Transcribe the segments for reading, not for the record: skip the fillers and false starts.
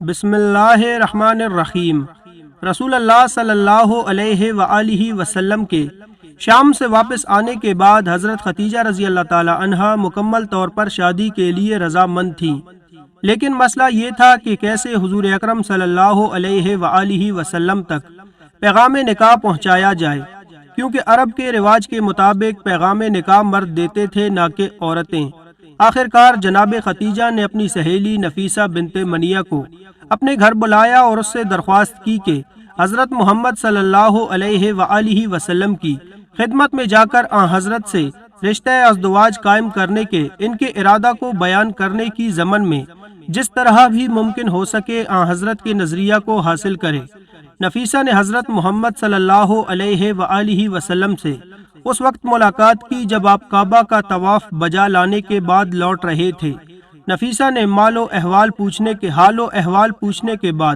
بسم اللہ الرحمن الرحیم۔ رسول اللہ صلی اللہ علیہ وآلہ وسلم کے شام سے واپس آنے کے بعد حضرت خدیجہ رضی اللہ تعالی عنہا مکمل طور پر شادی کے لیے رضامند تھیں، لیکن مسئلہ یہ تھا کہ کیسے حضور اکرم صلی اللہ علیہ وآلہ وسلم تک پیغام نکاح پہنچایا جائے، کیونکہ عرب کے رواج کے مطابق پیغام نکاح مرد دیتے تھے نہ کہ عورتیں۔ آخر کار جناب خدیجہ نے اپنی سہیلی نفیسہ بنت منیہ کو اپنے گھر بلایا اور اس سے درخواست کی کہ حضرت محمد صلی اللہ علیہ وآلہ وسلم کی خدمت میں جا کر حضرت سے رشتہ ازدواج قائم کرنے کے ان کے ارادہ کو بیان کرنے کی ضمن میں جس طرح بھی ممکن ہو سکے حضرت کے نظریہ کو حاصل کرے۔ نفیسہ نے حضرت محمد صلی اللہ علیہ وآلہ وسلم سے اس وقت ملاقات کی جب آپ کعبہ کا طواف بجا لانے کے بعد لوٹ رہے تھے۔ نفیسہ نے حال و احوال پوچھنے کے بعد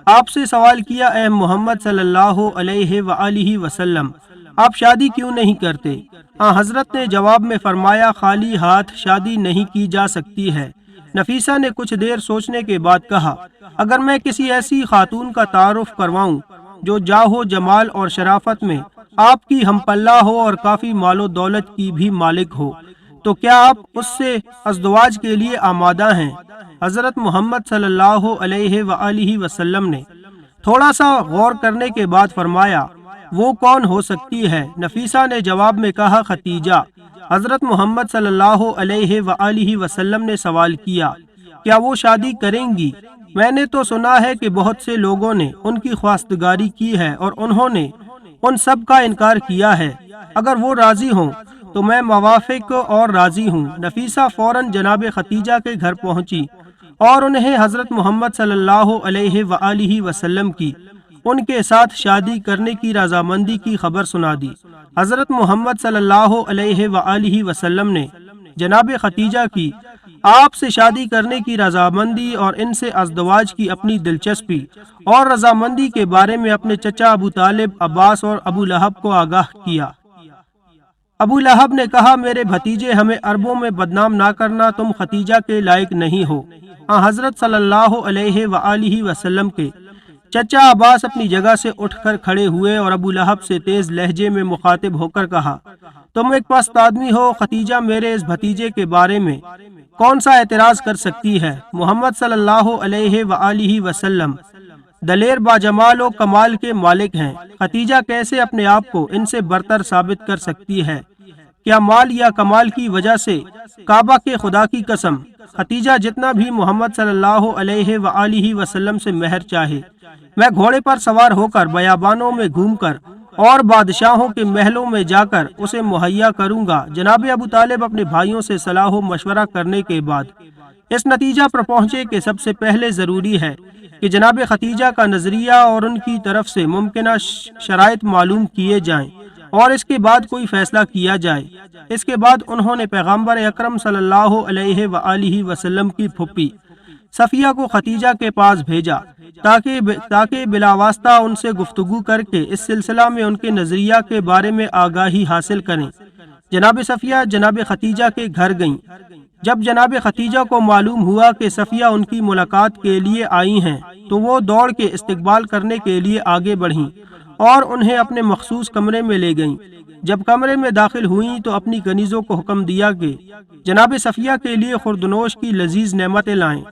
آپ سے سوال کیا، اے محمد صلی اللہ علیہ وآلہ وسلم، آپ شادی کیوں نہیں کرتے؟ حضرت نے جواب میں فرمایا، خالی ہاتھ شادی نہیں کی جا سکتی ہے۔ نفیسہ نے کچھ دیر سوچنے کے بعد کہا، اگر میں کسی ایسی خاتون کا تعارف کرواؤں جو جاہ و جمال اور شرافت میں آپ کی ہم پلہ ہو اور کافی مال و دولت کی بھی مالک ہو، تو کیا آپ اس سے ازدواج کے لیے آمادہ ہیں؟ حضرت محمد صلی اللہ علیہ وآلہ وسلم نے تھوڑا سا غور کرنے کے بعد فرمایا، وہ کون ہو سکتی ہے؟ نفیسہ نے جواب میں کہا، خدیجہ۔ حضرت محمد صلی اللہ علیہ وآلہ وسلم نے سوال کیا، کیا وہ شادی کریں گی؟ میں نے تو سنا ہے کہ بہت سے لوگوں نے ان کی خواستگاری کی ہے اور انہوں نے ان سب کا انکار کیا ہے۔ اگر وہ راضی ہوں تو میں موافق اور راضی ہوں۔ نفیسہ فوراً جناب خدیجہ کے گھر پہنچی اور انہیں حضرت محمد صلی اللہ علیہ وآلہ وسلم کی ان کے ساتھ شادی کرنے کی رضامندی کی خبر سنا دی۔ حضرت محمد صلی اللہ علیہ وآلہ وسلم نے جناب خدیجہ کی آپ سے شادی کرنے کی رضامندی اور ان سے ازدواج کی اپنی دلچسپی اور رضامندی کے بارے میں اپنے چچا ابو طالب، عباس اور ابو لہب کو آگاہ کیا۔ ابو لہب نے کہا، میرے بھتیجے، ہمیں عربوں میں بدنام نہ کرنا، تم خدیجہ کے لائق نہیں ہو۔ حضرت صلی اللہ علیہ وآلہ وسلم کے چچا عباس اپنی جگہ سے اٹھ کر کھڑے ہوئے اور ابو لہب سے تیز لہجے میں مخاطب ہو کر کہا، تم ایک پست آدمی ہو، خدیجہ میرے اس بھتیجے کے بارے میں کون سا اعتراض کر سکتی ہے؟ محمد صلی اللہ علیہ وآلہ وسلم دلیر باجمال و کمال کے مالک ہیں، خدیجہ کیسے اپنے آپ کو ان سے برتر ثابت کر سکتی ہے؟ کیا مال یا کمال کی وجہ سے؟ کعبہ کے خدا کی قسم، خدیجہ جتنا بھی محمد صلی اللہ علیہ وآلہ وسلم سے مہر چاہے، میں گھوڑے پر سوار ہو کر بیابانوں میں گھوم کر اور بادشاہوں کے محلوں میں جا کر اسے مہیا کروں گا۔ جناب ابو طالب اپنے بھائیوں سے صلاح و مشورہ کرنے کے بعد اس نتیجہ پر پہنچے کہ سب سے پہلے ضروری ہے کہ جناب خدیجہ کا نظریہ اور ان کی طرف سے ممکنہ شرائط معلوم کیے جائیں اور اس کے بعد کوئی فیصلہ کیا جائے۔ اس کے بعد انہوں نے پیغمبر اکرم صلی اللہ علیہ وآلہ وسلم کی پھوپھی صفیہ کو خدیجہ کے پاس بھیجا تاکہ بلا واسطہ ان سے گفتگو کر کے اس سلسلہ میں ان کے نظریہ کے بارے میں آگاہی حاصل کریں۔ جناب صفیہ جناب خدیجہ کے گھر گئیں۔ جب جناب خدیجہ کو معلوم ہوا کہ صفیہ ان کی ملاقات کے لیے آئی ہیں تو وہ دوڑ کے استقبال کرنے کے لیے آگے بڑھیں اور انہیں اپنے مخصوص کمرے میں لے گئیں۔ جب کمرے میں داخل ہوئیں تو اپنی کنیزوں کو حکم دیا کہ جناب صفیہ کے لیے خوردنوش کی لذیذ نعمتیں لائیں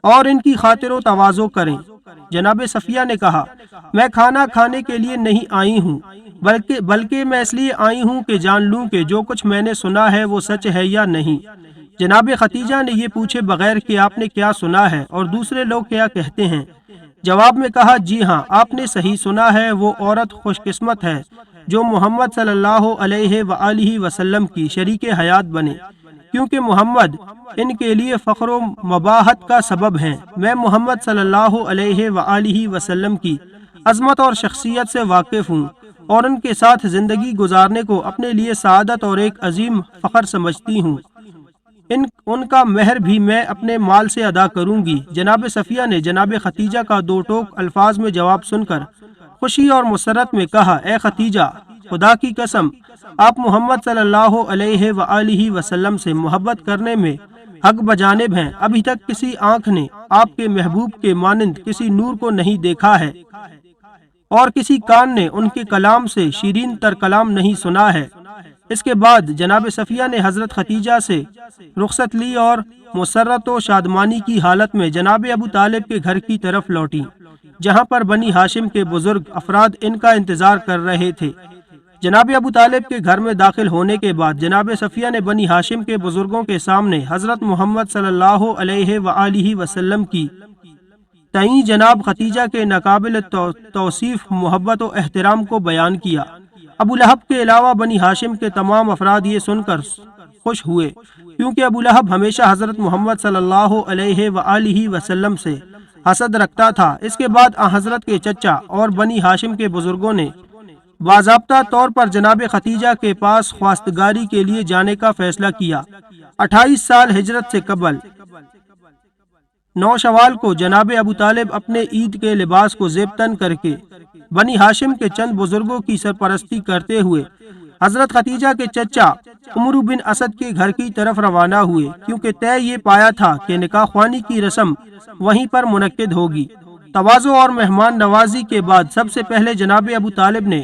اور ان کی خاطر و تواضع کریں۔ جناب صفیہ نے کہا، میں کھانا کھانے کے لیے نہیں آئی ہوں، بلکہ میں اس لیے آئی ہوں کہ جان لوں کہ جو کچھ میں نے سنا ہے وہ سچ ہے یا نہیں۔ جناب خدیجہ نے یہ پوچھے بغیر کہ آپ نے کیا سنا ہے اور دوسرے لوگ کیا کہتے ہیں، جواب میں کہا، جی ہاں، آپ نے صحیح سنا ہے، وہ عورت خوش قسمت ہے جو محمد صلی اللہ علیہ وآلہ وسلم کی شریک حیات بنے، کیونکہ محمد ان کے لیے فخر و مباحت کا سبب ہیں۔ میں محمد صلی اللہ علیہ وآلہ وسلم کی عظمت اور شخصیت سے واقف ہوں اور ان کے ساتھ زندگی گزارنے کو اپنے لیے سعادت اور ایک عظیم فخر سمجھتی ہوں۔ ان کا مہر بھی میں اپنے مال سے ادا کروں گی۔ جناب صفیہ نے جناب خدیجہ کا دو ٹوک الفاظ میں جواب سن کر خوشی اور مسرت میں کہا، اے خدیجہ، خدا کی قسم، آپ محمد صلی اللہ علیہ وآلہ وسلم سے محبت کرنے میں حق بجانب ہیں، ابھی تک کسی آنکھ نے آپ کے محبوب کے مانند کسی نور کو نہیں دیکھا ہے اور کسی کان نے ان کے کلام سے شیرین تر کلام نہیں سنا ہے۔ اس کے بعد جناب صفیہ نے حضرت خدیجہ سے رخصت لی اور مسرت و شادمانی کی حالت میں جناب ابو طالب کے گھر کی طرف لوٹی، جہاں پر بنی ہاشم کے بزرگ افراد ان کا انتظار کر رہے تھے۔ جناب ابو طالب کے گھر میں داخل ہونے کے بعد جناب صفیہ نے بنی ہاشم کے بزرگوں کے سامنے حضرت محمد صلی اللہ علیہ وآلہ وسلم کی تئیں جناب خدیجہ کے ناقابل توصیف محبت و احترام کو بیان کیا۔ ابو لہب کے علاوہ بنی ہاشم کے تمام افراد یہ سن کر خوش ہوئے، کیونکہ ابو لہب ہمیشہ حضرت محمد صلی اللہ علیہ وآلہ وسلم سے حسد رکھتا تھا۔ اس کے بعد حضرت کے چچا اور بنی ہاشم کے بزرگوں نے باضابطہ طور پر جناب خدیجہ کے پاس خواستگاری کے لیے جانے کا فیصلہ کیا۔ 28 سال ہجرت سے قبل 9 شوال کو جناب ابو طالب اپنے عید کے لباس کو زیب تن کر کے بنی ہاشم کے چند بزرگوں کی سرپرستی کرتے ہوئے حضرت خدیجہ کے چچا عمرو بن اسد کے گھر کی طرف روانہ ہوئے، کیونکہ طے یہ پایا تھا کہ نکاح خوانی کی رسم وہیں پر منعقد ہوگی۔ تواضع اور مہمان نوازی کے بعد سب سے پہلے جناب ابو طالب نے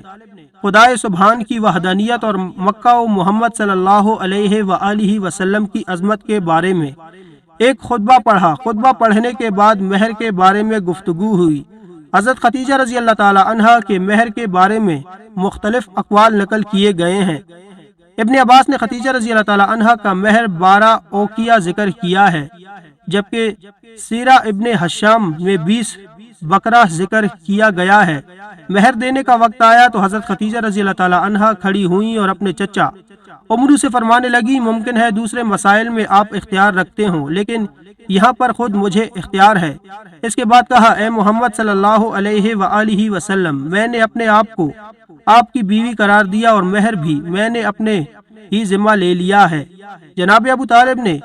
خدائے سبحان کی وحدانیت اور مکہ و محمد صلی اللہ علیہ وآلہ وسلم کی عظمت کے بارے میں ایک خطبہ پڑھا۔ خطبہ پڑھنے کے بعد مہر کے بارے میں گفتگو ہوئی۔ حضرت خدیجہ رضی اللہ تعالی عنہا کے مہر کے بارے میں مختلف اقوال نقل کیے گئے ہیں۔ ابن عباس نے خدیجہ رضی اللہ تعالی عنہا کا مہر 12 اوقیہ ذکر کیا ہے، جبکہ سیرہ ابن حشام میں 20 بکرہ ذکر کیا گیا ہے۔ مہر دینے کا وقت آیا تو حضرت خدیجہ رضی اللہ تعالی عنہا کھڑی ہوئیں اور اپنے چچا عمرو سے فرمانے لگی، ممکن ہے دوسرے مسائل میں آپ اختیار رکھتے ہوں، لیکن یہاں پر خود مجھے اختیار ہے۔ اس کے بعد کہا، اے محمد صلی اللہ علیہ وآلہ وسلم، میں نے اپنے آپ کو آپ کی بیوی قرار دیا اور مہر بھی میں نے اپنے ہی ذمہ لے لیا ہے۔ جناب ابو طالب نے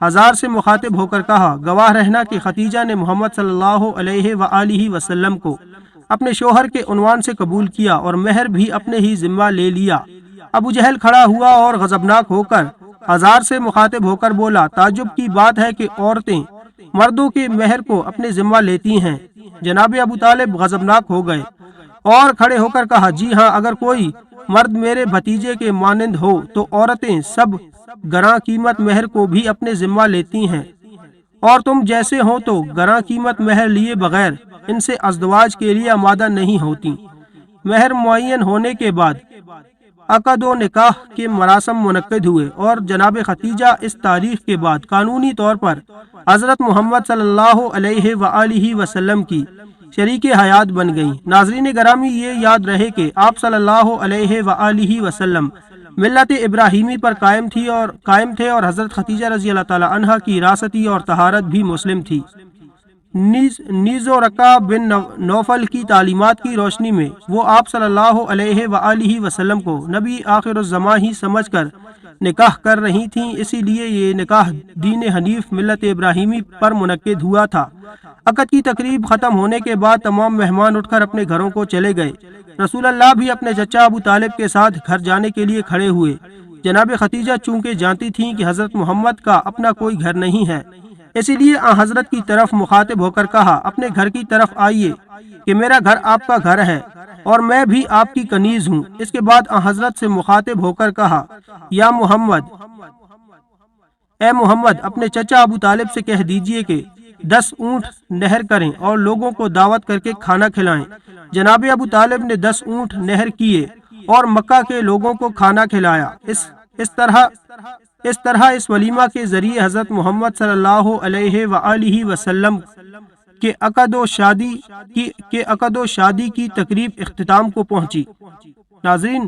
ہزار سے مخاطب ہو کر کہا، گواہ رہنا کہ خدیجہ نے محمد صلی اللہ علیہ وآلہ وسلم کو اپنے شوہر کے عنوان سے قبول کیا اور مہر بھی اپنے ہی ذمہ لے لیا۔ ابو جہل کھڑا ہوا اور غضبناک ہو کر ہزار سے مخاطب ہو کر بولا، تعجب کی بات ہے کہ عورتیں مردوں کے مہر کو اپنے ذمہ لیتی ہیں۔ جناب ابو طالب غضبناک ہو گئے اور کھڑے ہو کر کہا، جی ہاں، اگر کوئی مرد میرے بھتیجے کے مانند ہو تو عورتیں سب گراں قیمت مہر کو بھی اپنے ذمہ لیتی ہیں، اور تم جیسے ہو تو گراں قیمت مہر لیے بغیر ان سے ازدواج کے لیے آمادہ نہیں ہوتی۔ مہر معین ہونے کے بعد عقد و نکاح کے مراسم منعقد ہوئے اور جناب خدیجہ اس تاریخ کے بعد قانونی طور پر حضرت محمد صلی اللہ علیہ وآلہ وسلم کی شریک حیات بن گئیں۔ ناظرین گرامی، یہ یاد رہے کہ آپ صلی اللہ علیہ وآلہ وسلم ملت ابراہیمی پر قائم تھے اور حضرت خدیجہ رضی اللہ تعالی عنہا کی راستی اور طہارت بھی مسلم تھی۔ نیز و رکع بن نوفل کی تعلیمات کی روشنی میں وہ آپ صلی اللہ علیہ وآلہ وسلم کو نبی آخر الزماں ہی سمجھ کر نکاح کر رہی تھیں، اسی لیے یہ نکاح دین حنیف ملت ابراہیمی پر منعقد ہوا تھا۔ عقد کی تقریب ختم ہونے کے بعد تمام مہمان اٹھ کر اپنے گھروں کو چلے گئے۔ رسول اللہ بھی اپنے چچا ابو طالب کے ساتھ گھر جانے کے لیے کھڑے ہوئے۔ جناب خدیجہ چونکہ جانتی تھیں کہ حضرت محمد کا اپنا کوئی گھر نہیں ہے، اسی لیے حضرت کی طرف مخاطب ہو کر کہا، اپنے گھر کی طرف آئیے کہ میرا گھر آپ کا گھر ہے اور میں بھی آپ کی کنیز ہوں۔ اس کے بعد حضرت سے مخاطب ہو کر کہا، یا محمد، اے محمد، اپنے چچا ابو طالب سے کہہ دیجئے کہ 10 اونٹ نہر کریں اور لوگوں کو دعوت کر کے کھانا کھلائیں۔ جناب ابو طالب نے 10 اونٹ نہر کیے اور مکہ کے لوگوں کو کھانا کھلایا۔ اس طرح اس ولیمہ کے ذریعے حضرت محمد صلی اللہ علیہ وآلہ وسلم کے عقد و شادی کی تقریب اختتام کو پہنچی۔ ناظرین،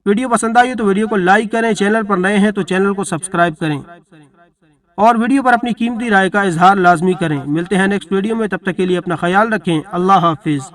ویڈیو پسند آئی تو ویڈیو کو لائک کریں، چینل پر نئے ہیں تو چینل کو سبسکرائب کریں اور ویڈیو پر اپنی قیمتی رائے کا اظہار لازمی کریں۔ ملتے ہیں نیکسٹ ویڈیو میں، تب تک کے لیے اپنا خیال رکھیں۔ اللہ حافظ۔